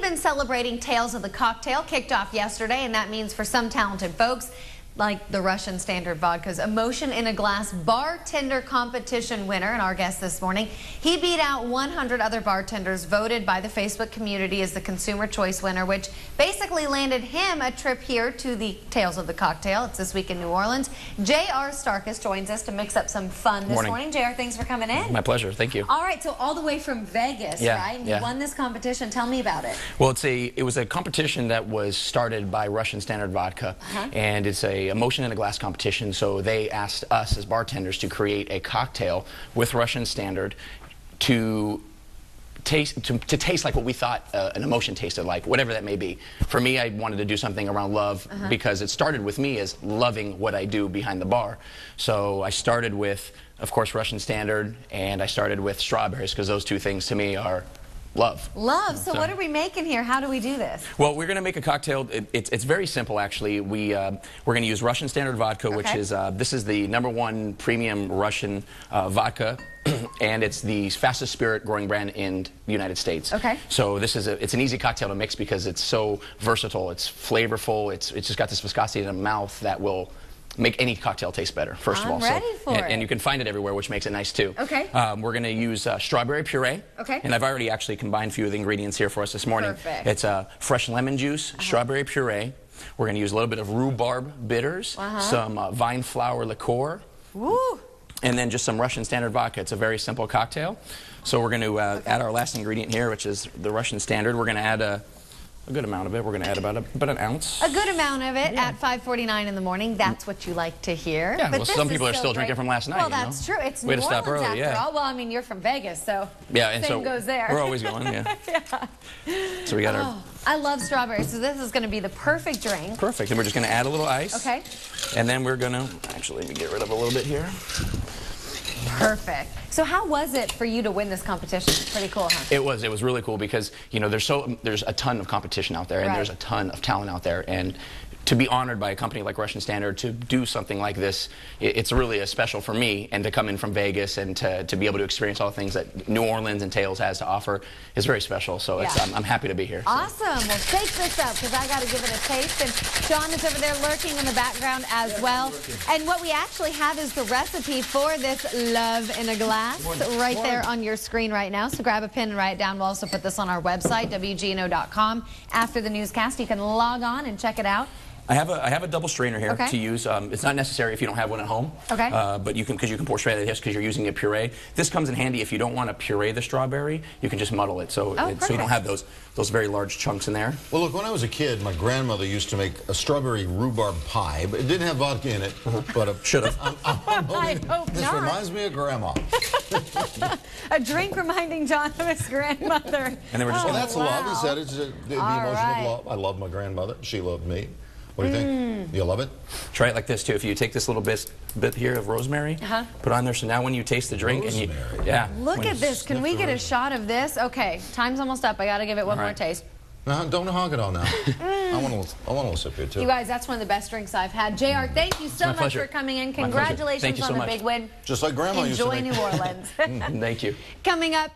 been celebrating Tales of the Cocktail, kicked off yesterday, and that means for some talented folks, like the Russian Standard Vodka's Emotion in a Glass bartender competition winner, and our guest this morning, he beat out 100 other bartenders voted by the Facebook community as the Consumer Choice winner, which basically landed him a trip here to the Tales of the Cocktail. It's this week in New Orleans. J.R. Starkus joins us to mix up some fun this morning. J.R., thanks for coming in. My pleasure. Thank you. All right, so all the way from Vegas, right? You won this competition. Tell me about it. Well, it was a competition that was started by Russian Standard Vodka, and it's a Emotion in a Glass competition. So they asked us as bartenders to create a cocktail with Russian Standard to taste like what we thought an emotion tasted like, whatever that may be. For me, I wanted to do something around love because it started with me as loving what I do behind the bar. So I started with, of course, Russian Standard, and I started with strawberries because those two things to me are love. Love. So what are we making here? How do we do this? Well, we're going to make a cocktail. It's very simple, actually. We're going to use Russian Standard Vodka, which is this is the #1 premium Russian vodka, and it's the fastest spirit growing brand in the United States. So it's an easy cocktail to mix because it's so versatile. It's flavorful. It's just got this viscosity in the mouth that will make any cocktail taste better, first of all. I'm ready for it. And you can find it everywhere, which makes it nice too. We're going to use strawberry puree. And I've already actually combined a few of the ingredients here for us this morning. It's fresh lemon juice, strawberry puree. We're going to use a little bit of rhubarb bitters, some vine flower liqueur, and then just some Russian Standard vodka. It's a very simple cocktail. So we're going to add our last ingredient here, which is the Russian Standard. We're going to add a good amount of it. We're going to add about an ounce. A good amount of it at 5:49 in the morning. That's what you like to hear. Yeah, but well, some people are still drinking from last night. Well, that's true. It's New Orleans after all. Well, I mean, you're from Vegas, so and same goes there. We're always going, So we got our... I love strawberries, so this is going to be the perfect drink. Perfect. And we're just going to add a little ice. And then we're going to... Actually, let me get rid of a little bit here. Perfect. So how was it for you to win this competition? Pretty cool, huh? It was really cool because, you know, there's a ton of competition out there, and there's a ton of talent out there, and to be honored by a company like Russian Standard to do something like this, it's really special for me, and to come in from Vegas and to be able to experience all the things that New Orleans and Tales has to offer is very special. So I'm happy to be here. Awesome. Well, shake this up because I got to give it a taste. And Sean is over there lurking in the background as well. And what we actually have is the recipe for this love in a glass right there on your screen right now. So grab a pen and write it down. We'll also put this on our website, WGNO.com. After the newscast, you can log on and check it out. I have a double strainer here to use. It's not necessary if you don't have one at home. But you can, because you can pour straight out of this because you're using a puree. This comes in handy if you don't want to puree the strawberry. You can just muddle it, so so you don't have those very large chunks in there. Well, look, when I was a kid, my grandmother used to make a strawberry rhubarb pie, but it didn't have vodka in it. But should have. I hope this reminds me of Grandma. A drink reminding John of his grandmother. And then we're just well, that's love. He said it's the emotion of love. I love my grandmother. She loved me. What do you think? You love it? Try it like this too. If you take this little bit here of rosemary, put on there. So now when you taste the drink, look at this. Can we get a shot of this? Okay, time's almost up. I got to give it one more taste. No, don't hog it all now. I want a little sip here too. You guys, that's one of the best drinks I've had. JR, thank you so much for coming in. Congratulations on the big win. Just like Grandma used to make. Enjoy New Orleans. Thank you. Coming up.